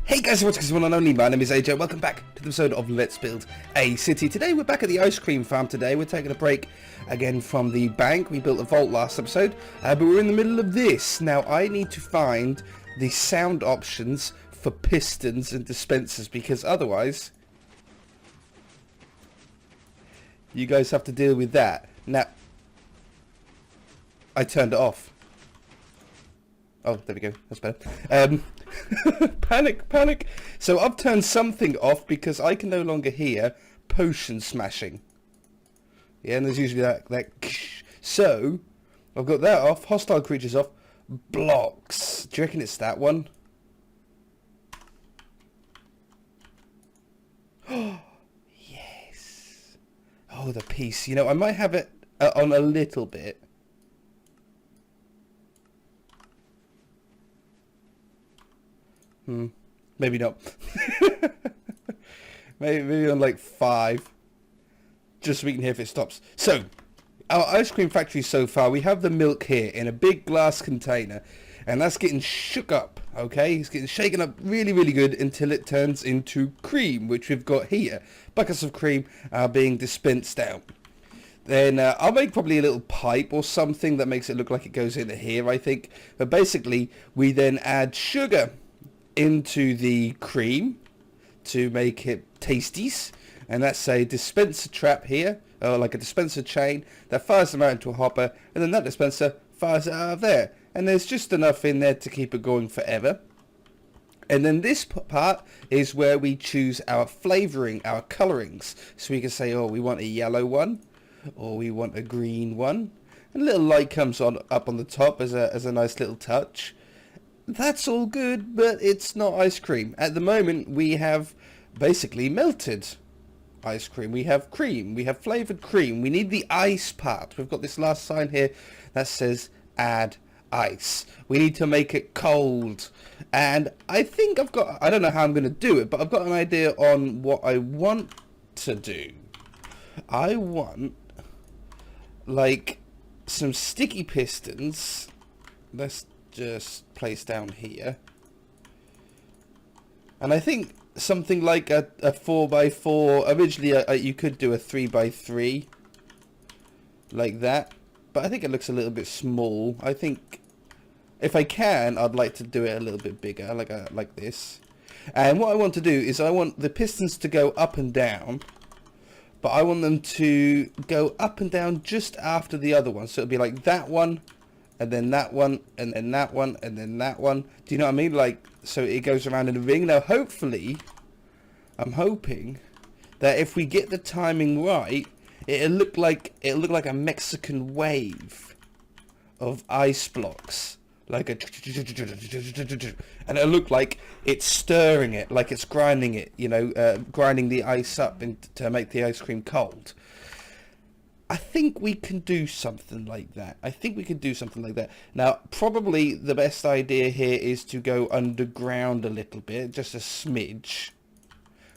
Hey guys, what's going on? And only my name is AJ. Welcome back to the episode of Let's Build a City. Today we're back at the ice cream farm. Today we're taking a break again from the bank. We built a vault last episode, but we're in the middle of this. Now I need to find the sound options for pistons and dispensers, because otherwise you guys have to deal with that. Now I turned it off. Oh, there we go. That's better. Panic. So I've turned something off because I can no longer hear potion smashing. Yeah, and there's usually that so I've got that off. Hostile creatures off. Blocks. Do you reckon it's that one? Oh, yes. Oh, the piece. You know, I might have it on a little bit. Maybe not. maybe on like 5, just so we can hear if it stops. So our ice cream factory so far, we have the milk here in a big glass container, and that's getting shook up. Okay, it's getting shaken up really good until it turns into cream, which we've got here. Buckets of cream are being dispensed out. Then I'll make probably a little pipe or something that makes it look like it goes into here, I think. But basically we then add sugar into the cream to make it tasties, and that's a dispenser trap here, or like a dispenser chain that fires them out into a hopper, and then that dispenser fires it out of there, and there's just enough in there to keep it going forever. And then this part is where we choose our flavoring, our colorings, so we can say, oh, we want a yellow one, or we want a green one, and a little light comes on up on the top as a nice little touch. That's all good, but it's not ice cream. At the moment, we have basically melted ice cream. We have cream. We have flavored cream. We need the ice part. We've got this last sign here that says add ice. We need to make it cold. And I think I don't know how I'm going to do it, but I've got an idea on what I want to do. I want like some sticky pistons. Let's just place down here, and I think something like a 4x4. Originally you could do a 3x3 like that, but I think it looks a little bit small. I think if I can, I'd like to do it a little bit bigger, like this. And what I want to do is I want the pistons to go up and down, but I want them to go up and down just after the other one, so it'll be like that one, and then that one, and then that one, and then that one. Do you know what I mean? Like, so it goes around in a ring. Now, hopefully, I'm hoping that if we get the timing right, it'll look like a Mexican wave of ice blocks, like a, and it'll look like it's stirring it, like it's grinding it. You know, grinding the ice up to make the ice cream cold. I think we can do something like that. Now, probably the best idea here is to go underground a little bit, just a smidge.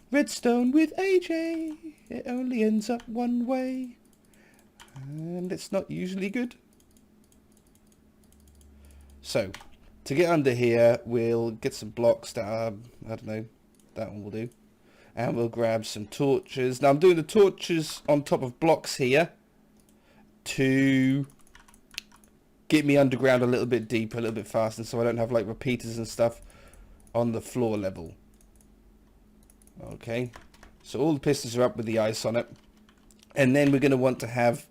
Redstone with AJ. It only ends up one way, and it's not usually good. So, to get under here, we'll get some blocks that are, I don't know, that one will do. And we'll grab some torches. Now, I'm doing the torches on top of blocks here to get me underground a little bit deeper, a little bit faster, so I don't have like repeaters and stuff on the floor level. Okay, so all the pistons are up with the ice on it, and then we're going to want to have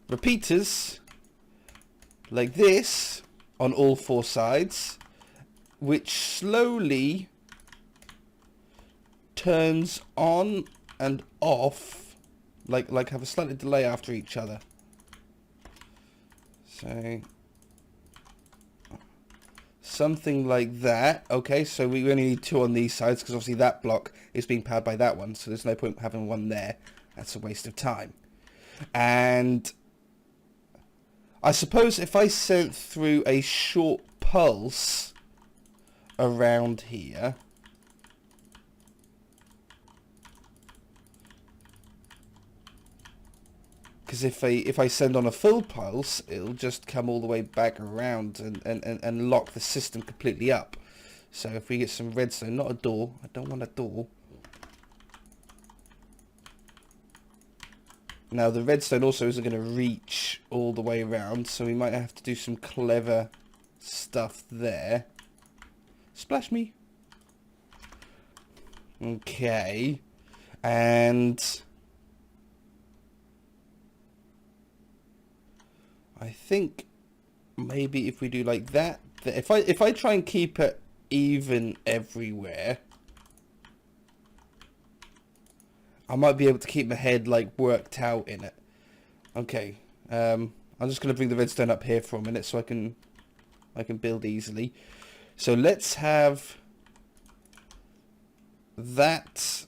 repeaters like this on all 4 sides, which slowly turns on and off, like have a slightly delay after each other. So something like that. Okay, so we only need 2 on these sides, because obviously that block is being powered by that one, so there's no point having one there. That's a waste of time. And I suppose if I sent through a short pulse around here, because if I send on a full pulse, it'll just come all the way back around and lock the system completely up. So if we get some redstone, not a door. I don't want a door. Now the redstone also isn't going to reach all the way around, so we might have to do some clever stuff there. Splash me. Okay. And I think maybe if we do like that, if I try and keep it even everywhere, I might be able to keep my head like worked out in it. Okay, I'm just going to bring the redstone up here for a minute so I can build easily. So let's have that.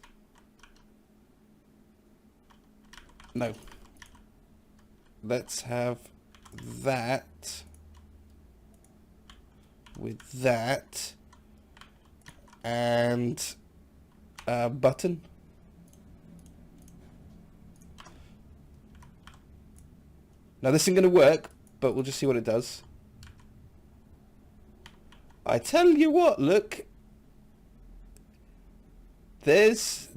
No. Let's have that with that and a button. Now this isn't going to work, but we'll just see what it does. I tell you what, look. There's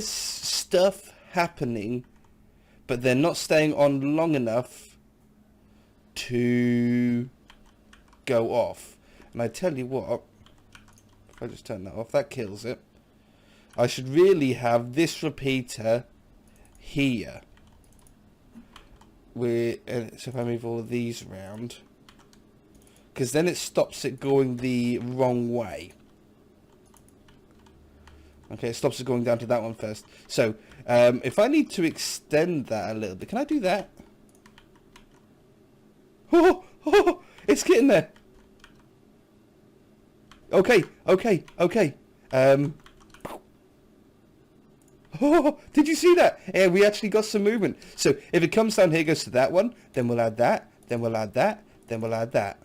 stuff happening, but they're not staying on long enough to go off. And I tell you what, if I just turn that off, that kills it. I should really have this repeater here. So if I move all of these around, because then it stops it going the wrong way. Okay, it stops it going down to that one first. So if I need to extend that a little bit, can I do that? Oh, it's getting there. Okay. Oh, did you see that? Yeah, we actually got some movement. So if it comes down here, goes to that one, then we'll add that, then we'll add that, then we'll add that.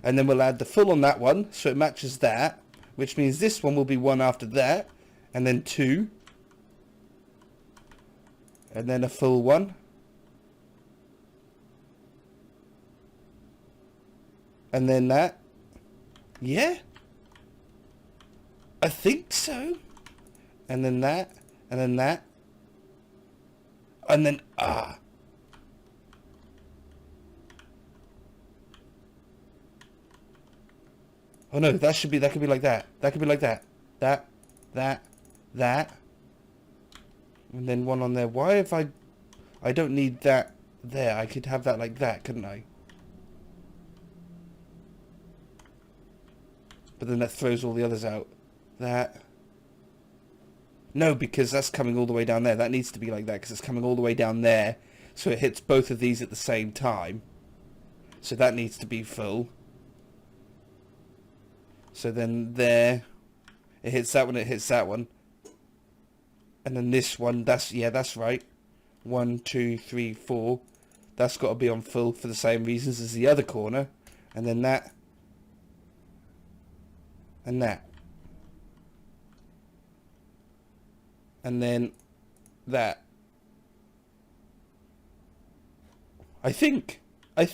And then we'll add the full on that one, so it matches that, which means this one will be one after that, and then two, and then a full one, and then that. Yeah, I think so. And then that, and then that, and then Oh no, that could be like that. That could be like that. That, and then one on there. Why if I don't need that there? I could have that like that, couldn't I? But then that throws all the others out. That. No, because that's coming all the way down there. That needs to be like that because it's coming all the way down there. So it hits both of these at the same time. So that needs to be full. So then there, it hits that one, it hits that one. And then this one, that's right. 1, 2, 3, 4. That's got to be on full for the same reasons as the other corner. And then that. And that. And then that. I think. I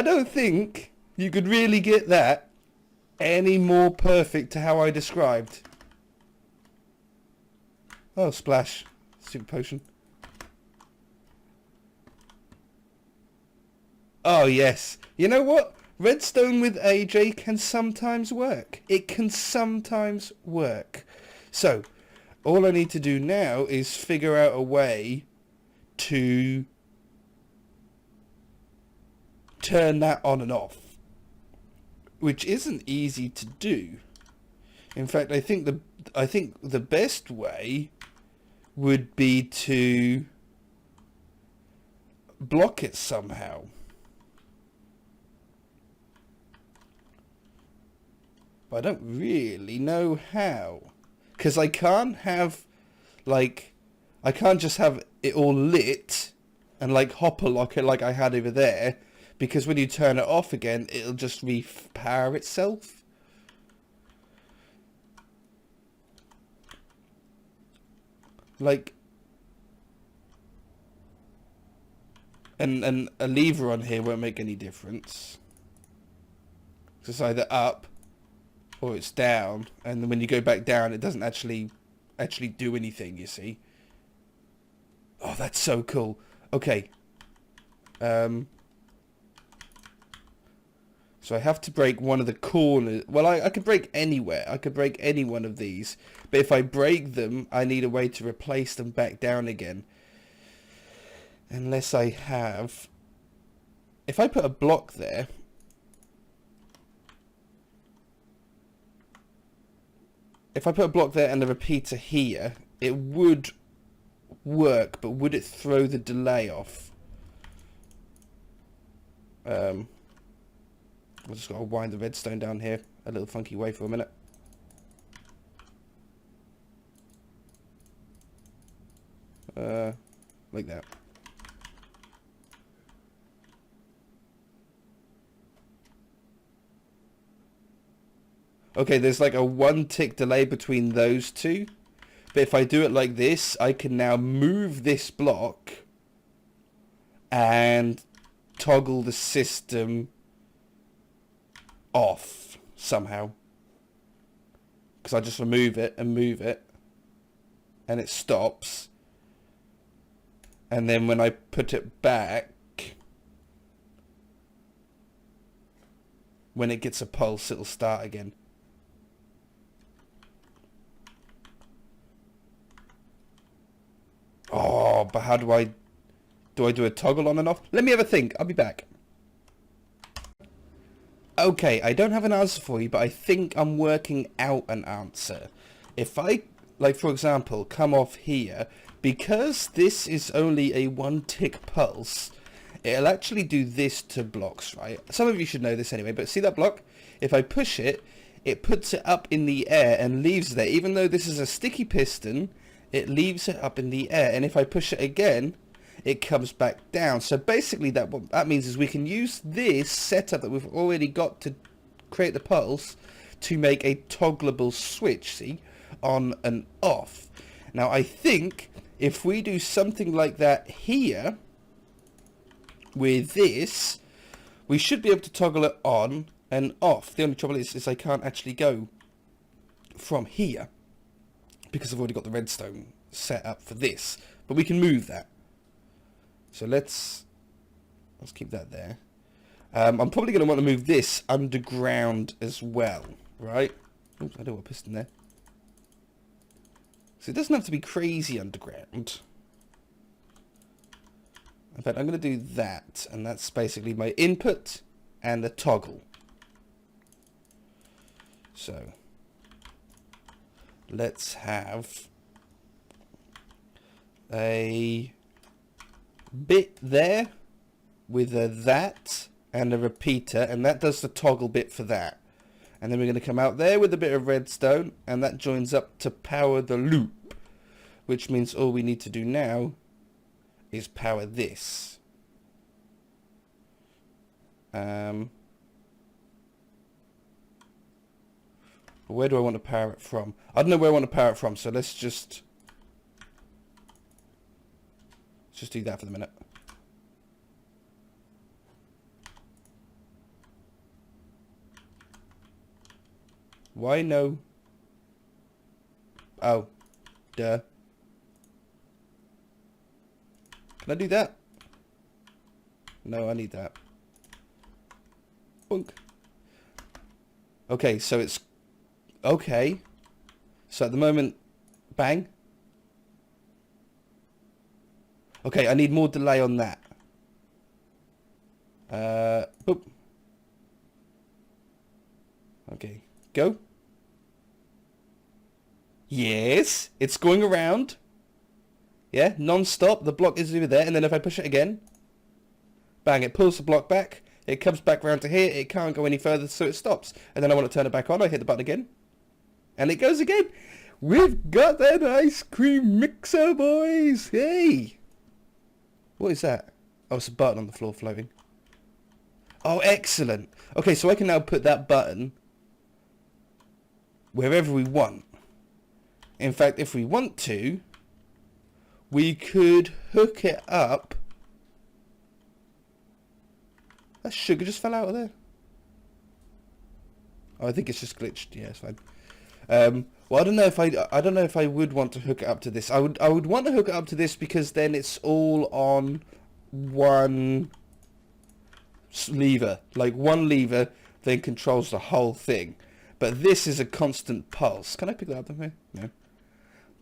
don't think you could really get that any more perfect to how I described. Oh, splash. Super potion. Oh, yes. You know what? Redstone with AJ can sometimes work. It can sometimes work. So, all I need to do now is figure out a way to turn that on and off, which isn't easy to do. In fact, I think the best way would be to block it somehow. But I don't really know how, because I can't have, like, I can't just have it all lit and like hopper lock it like I had over there, because when you turn it off again, it'll just repower itself. Like, And a lever on here won't make any difference. It's either up or it's down, and then when you go back down, it doesn't actually do anything, you see. Oh, that's so cool. Okay. So I have to break one of the corners. Well, I could break anywhere. I could break any one of these. But if I break them, I need a way to replace them back down again. Unless I have... If I put a block there... If I put a block there and a repeater here, it would work, but would it throw the delay off? I've just got to wind the redstone down here a little funky way for a minute. Like that. Okay, there's like a 1 tick delay between those two. But if I do it like this, I can now move this block and toggle the system off somehow. Because I just remove it and move it. And it stops. And then when I put it back, when it gets a pulse, it'll start again. Oh, but how do I do a toggle on and off? Let me have a think. I'll be back. Okay, I don't have an answer for you, but I think I'm working out an answer. If I, like for example, come off here, because this is only a 1 tick pulse, it'll actually do this to blocks, right? Some of you should know this anyway, but see that block? If I push it, it puts it up in the air and leaves it there. Even though this is a sticky piston, it leaves it up in the air, and if I push it again, it comes back down. So basically what that means is we can use this setup that we've already got to create the pulse to make a toggleable switch, see, on and off. Now I think if we do something like that here with this, we should be able to toggle it on and off. The only trouble is I can't actually go from here, because I've already got the redstone set up for this, but we can move that. So let's keep that there. I'm probably going to want to move this underground as well, right? Oops, I don't want a piston there. So it doesn't have to be crazy underground. In fact, I'm going to do that, and that's basically my input and the toggle. So let's have a bit there with a that and a repeater, and that does the toggle bit for that. And then we're going to come out there with a bit of redstone, and that joins up to power the loop, which means all we need to do now is power this. Where do I want to power it from? I don't know where I want to power it from, so let's just do that for the minute. Why no? Oh, duh. Can I do that? No, I need that. Boink. Okay, so it's... Okay. So at the moment... Bang. Okay, I need more delay on that. Boop. Okay, go. Yes, it's going around. Yeah, non-stop. The block is over there, and then if I push it again, bang, it pulls the block back. It comes back round to here. It can't go any further, so it stops. And then I want to turn it back on. I hit the button again, and it goes again. We've got an ice cream mixer, boys. Hey. What is that? Oh, it's a button on the floor floating. Oh, excellent. Okay, so I can now put that button wherever we want. In fact, if we want to, we could hook it up That sugar just fell out of there. Oh, I think it's just glitched. Yeah, it's fine. Well, I don't know if I would want to hook it up to this. I would want to hook it up to this because then it's all on one lever. Like one lever then controls the whole thing. But this is a constant pulse. Can I pick that up from here? No.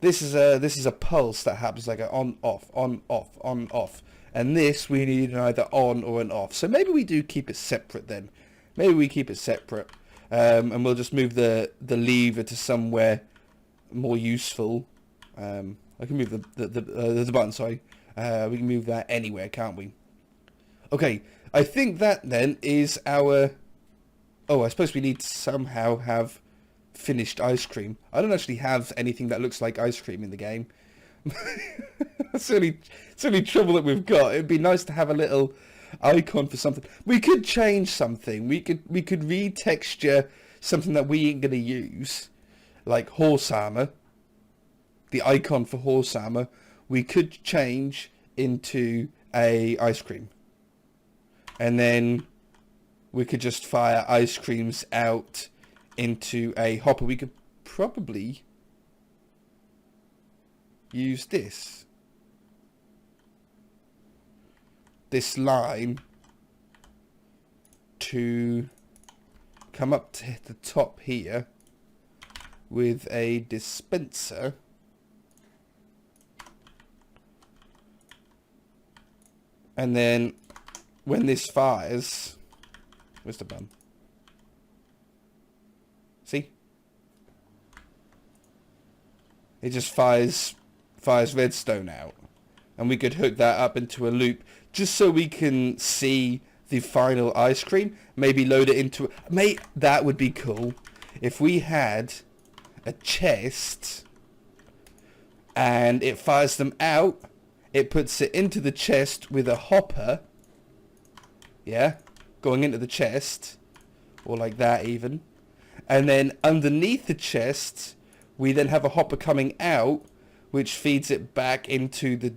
This is a pulse that happens like an on off on off on off. And this we need either on or an off. So maybe we do keep it separate then. Maybe we keep it separate. And we'll just move the lever to somewhere more useful. I can move the button, sorry. We can move that anywhere, can't we? Okay, I think that then is our... Oh, I suppose we need to somehow have finished ice cream. I don't actually have anything that looks like ice cream in the game. That's the only trouble that we've got. It'd be nice to have a little icon for something. We could change something. We could retexture something that we ain't gonna use, like horse armor. The icon for horse armor we could change into a ice cream, and then we could just fire ice creams out into a hopper. We could probably use this line to come up to the top here with a dispenser, and then when this fires, where's the button? See? It just fires redstone out. And we could hook that up into a loop just so we can see the final ice cream. Maybe load it into... that would be cool. If we had a chest and it fires them out, it puts it into the chest with a hopper. Yeah? Going into the chest. Or like that even. And then underneath the chest, we then have a hopper coming out, which feeds it back into the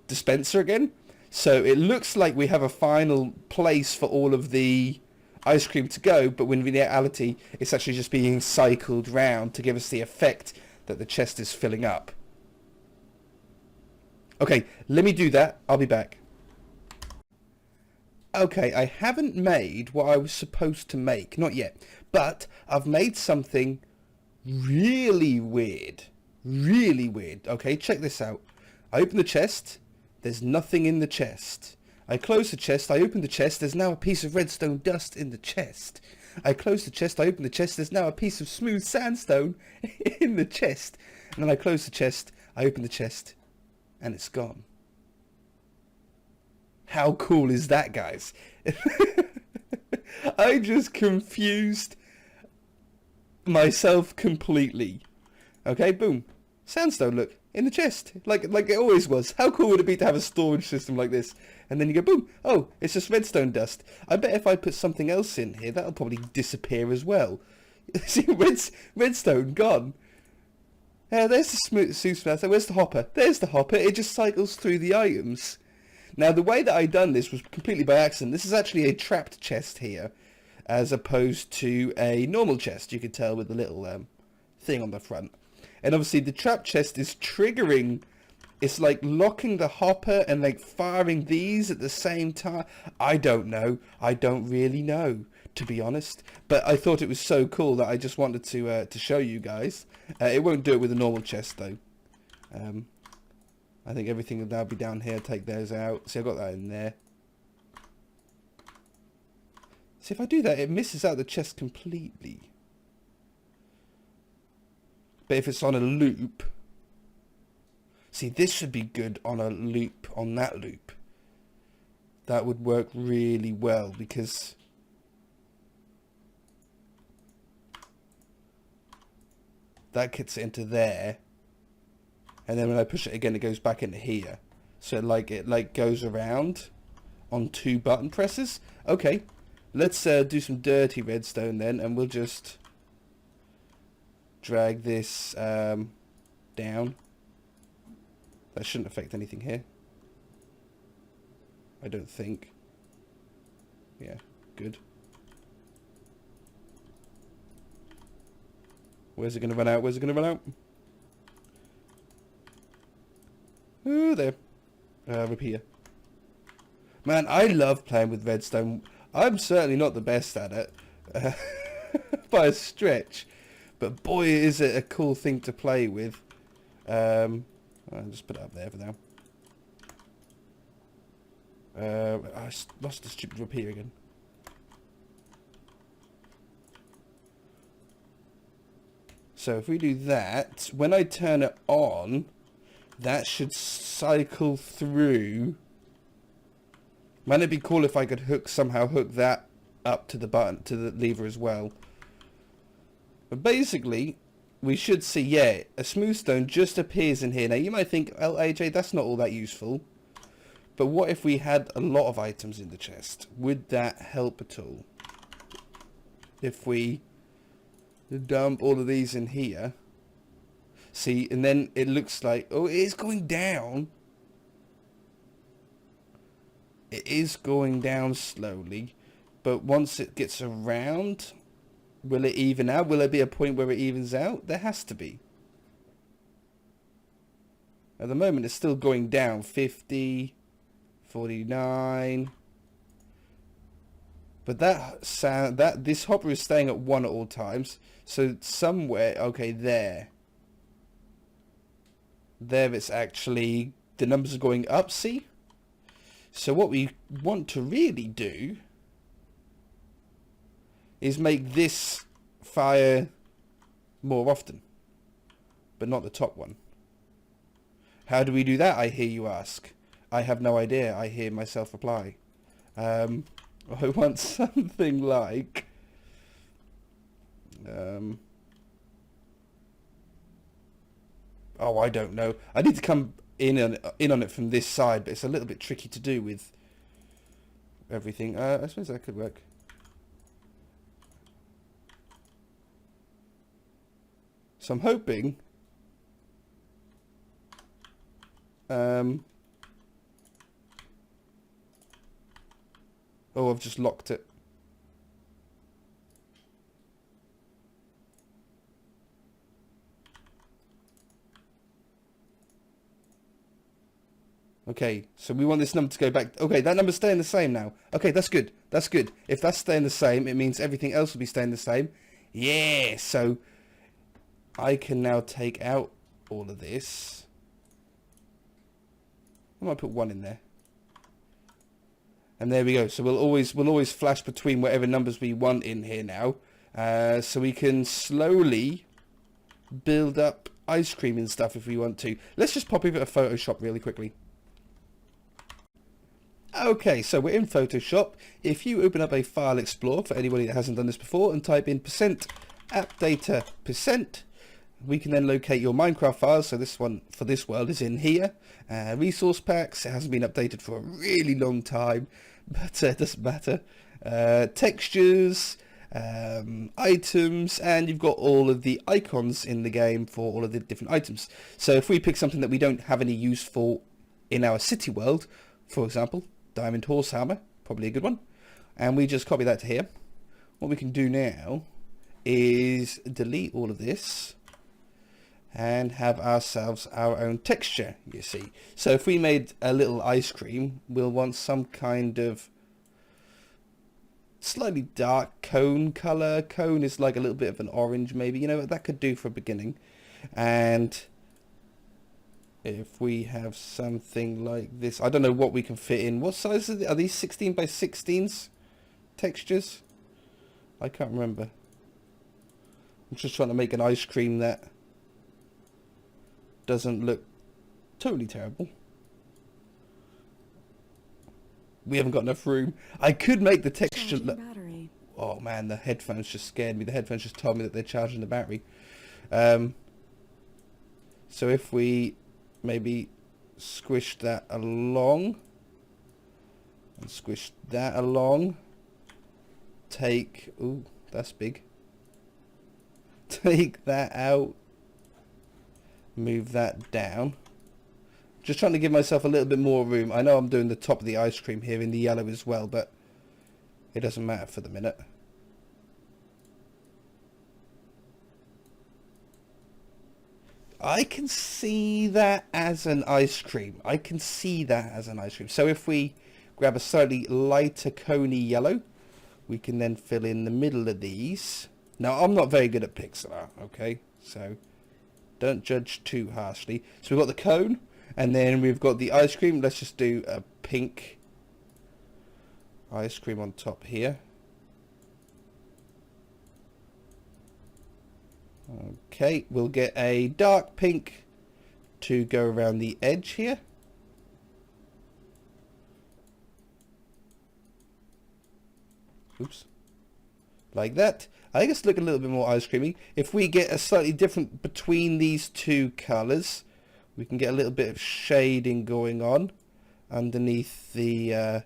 dispenser again. So it looks like we have a final place for all of the ice cream to go, but when in reality, it's actually just being cycled round to give us the effect that the chest is filling up. Okay, let me do that. I'll be back. Okay, I haven't made what I was supposed to make. Not yet. But I've made something really weird. Really weird. Okay, check this out. I open the chest. There's nothing in the chest. I close the chest. I open the chest. There's now a piece of redstone dust in the chest. I close the chest. I open the chest. There's now a piece of smooth sandstone in the chest. And then I close the chest. I open the chest. And it's gone. How cool is that, guys? I just confused myself completely. Okay, boom. Sandstone, look, in the chest. Like it always was. How cool would it be to have a storage system like this? And then you go, boom. Oh, it's just redstone dust. I bet if I put something else in here, that'll probably disappear as well. See, redstone, gone. There's the smooth. Where's the hopper? There's the hopper. It just cycles through the items. Now, the way that I done this was completely by accident. This is actually a trapped chest here, as opposed to a normal chest. You can tell with the little thing on the front. And obviously, the trapped chest is triggering. It's like locking the hopper and like firing these at the same time. I don't know. I don't really know, to be honest. But I thought it was so cool that I just wanted to show you guys. It won't do it with a normal chest though. I think everything will now be down here. Take those out. See, I've got that in there. See, if I do that, it misses out the chest completely. But if it's on a loop... See, this should be good on a loop, on that loop. That would work really well, because... that gets it into there. And then when I push it again, it goes back into here. So it goes around on 2 button presses. Okay, let's do some dirty redstone then, and we'll just drag this down. That shouldn't affect anything here, I don't think. Yeah, good. Where's it going to run out? Where's it going to run out? Oh, there. Up here. Man, I love playing with redstone. I'm certainly not the best at it. By a stretch. But boy, is it a cool thing to play with. I'll just put it up there for now. I lost the stupid up here again. So if we do that, when I turn it on, that should cycle through. Man, it'd be cool if I could somehow hook that up to the button, to the lever as well. But basically, we should see, yeah, a smooth stone just appears in here. Now, you might think, well, AJ, that's not all that useful. But what if we had a lot of items in the chest? Would that help at all? If we dump all of these in here. See, and then it looks like, oh, it is going down. It is going down slowly. But once it gets around, will it even out? Will there be a point where it evens out? There has to be. At the moment, it's still going down. 50, 49. But this hopper is staying at 1 at all times. So somewhere, okay, there it's actually, the numbers are going up, see? So what we want to really do is make this fire more often, but not the top one. How do we do that, I hear you ask? I have no idea, I hear myself reply. I want something like oh, I don't know. I need to come in on it from this side, but it's a little bit tricky to do with everything. I suppose that could work. So I'm hoping oh, I've just locked it. Okay, so we want this number to go back. Okay, that number's staying the same now. Okay, that's good. That's good. If that's staying the same, it means everything else will be staying the same. Yeah, so I can now take out all of this. I might put 1 in there. And there we go. So we'll always flash between whatever numbers we want in here now. So we can slowly build up ice cream and stuff if we want to. Let's just pop over to Photoshop really quickly. Okay, so we're in Photoshop. If you open up a file explorer, for anybody that hasn't done this before, and type in %appdata%, we can then locate your Minecraft files. So this one for this world is in here. Resource packs, it hasn't been updated for a really long time, but it doesn't matter. Textures, items, and you've got all of the icons in the game for all of the different items. So if we pick something that we don't have any use for in our city world, for example, diamond horse hammer, probably a good one, and we just copy that to here. What we can do now is delete all of this and have ourselves our own texture, you see. So if we made a little ice cream, we'll want some kind of slightly dark cone color. Cone is like a little bit of an orange maybe, you know, that could do for a beginning. And if we have something like this, I don't know what we can fit in. What size are these 16 by 16s textures? I can't remember. I'm just trying to make an ice cream that doesn't look totally terrible. We haven't got enough room. I could make the texture look... Oh man, the headphones just scared me. The headphones just told me that they're charging the battery. So if we maybe squish that along and squish that along, take... Ooh, that's big. Take that out. Move that down. Just trying to give myself a little bit more room. I know I'm doing the top of the ice cream here in the yellow as well, but It doesn't matter for the minute. I can see that as an ice cream. I can see that as an ice cream. So if we grab a slightly lighter coney yellow, we can then fill in the middle of these. Now, I'm not very good at pixel art, okay? So don't judge too harshly. So we've got the cone, and then we've got the ice cream. Let's just do a pink ice cream on top here. Okay, we'll get a dark pink to go around the edge here. Oops. Like that. I think it's looking a little bit more ice creamy. If we get a slightly different between these two colours, we can get a little bit of shading going on underneath the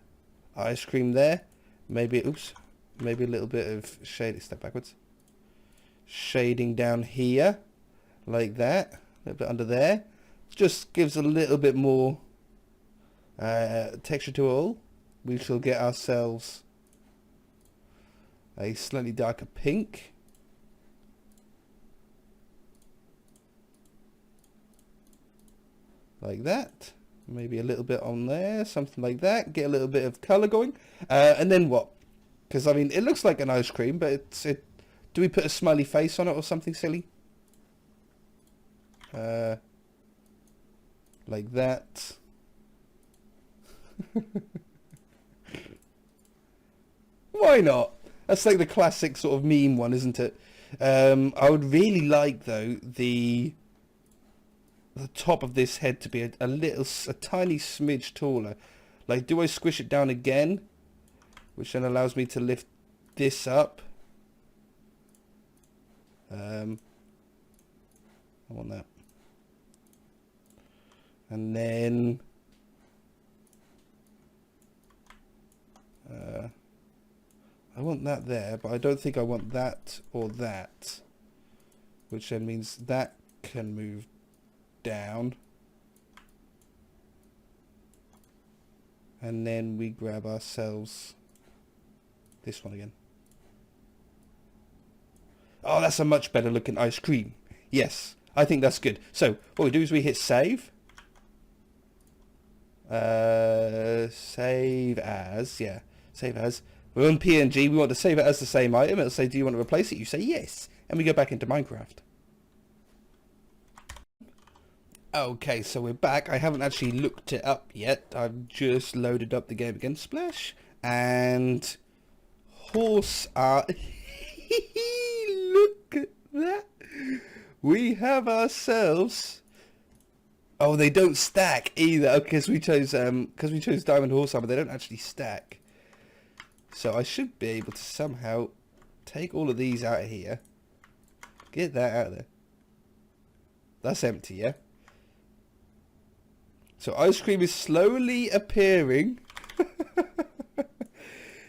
ice cream there. Maybe, oops, maybe a little bit of shade. Step backwards. Shading down here, like that. A little bit under there. Just gives a little bit more texture to it all. We shall get ourselves a slightly darker pink. Like that. Maybe a little bit on there, something like that. Get a little bit of colour going. And then what? Because, I mean, it looks like an ice cream, but do we put a smiley face on it or something silly? Like that. Why not? That's like the classic sort of meme one, isn't it? I would really like, though, the top of this head to be a tiny smidge taller. Like, do I squish it down again? Which then allows me to lift this up. I want that. And then I want that there, but I don't think I want that or that, which then means that can move down. And then we grab ourselves this one again. Oh, that's a much better looking ice cream. Yes, I think that's good. So what we do is we hit save. Save as, yeah, save as. We're on PNG, we want to save it as the same item. It'll say, do you want to replace it? You say yes. And we go back into Minecraft. Okay, so we're back. I haven't actually looked it up yet. I've just loaded up the game again. Splash. And horse art. Look at that. We have ourselves... Oh, they don't stack either, because we chose diamond horse armor. They don't actually stack. So I should be able to somehow take all of these out of here. Get that out of there. That's empty, yeah? So ice cream is slowly appearing.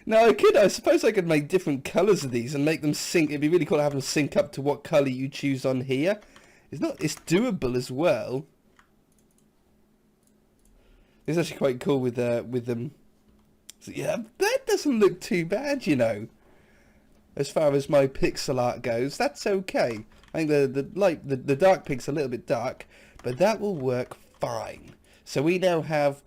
Now I suppose I could make different colours of these and make them sync. It'd be really cool to have them sync up to what colour you choose on here. It's doable as well. It's actually quite cool with them. So yeah, that doesn't look too bad, you know. As far as my pixel art goes, that's okay. I think the dark pink's a little bit dark, but that will work fine. So we now have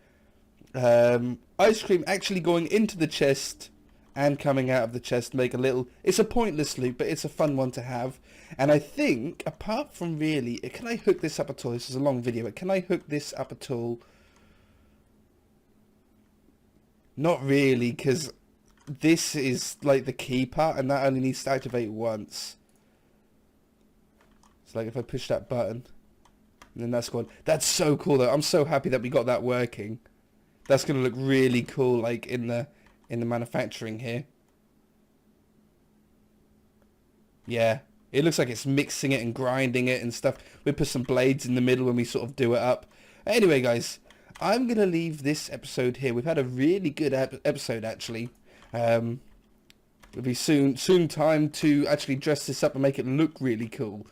ice cream actually going into the chest and coming out of the chest. Make a little. It's a pointless loop, but it's a fun one to have. And I think, apart from really, can I hook this up at all? This is a long video, but can I hook this up at all? Not really, because this is like the key part, and that only needs to activate once. So like if I push that button, and then that's gone. That's so cool though. I'm so happy that we got that working. That's gonna look really cool, like in the manufacturing here. Yeah, it looks like it's mixing it and grinding it and stuff. We put some blades in the middle when we sort of do it up. Anyway, guys. I'm going to leave this episode here. We've had a really good episode, actually. It'll be soon time to actually dress this up and make it look really cool.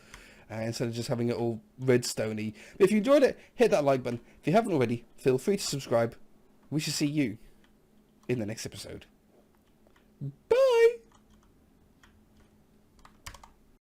Instead of just having it all redstone-y. But if you enjoyed it, hit that like button. If you haven't already, feel free to subscribe. We shall see you in the next episode. Bye!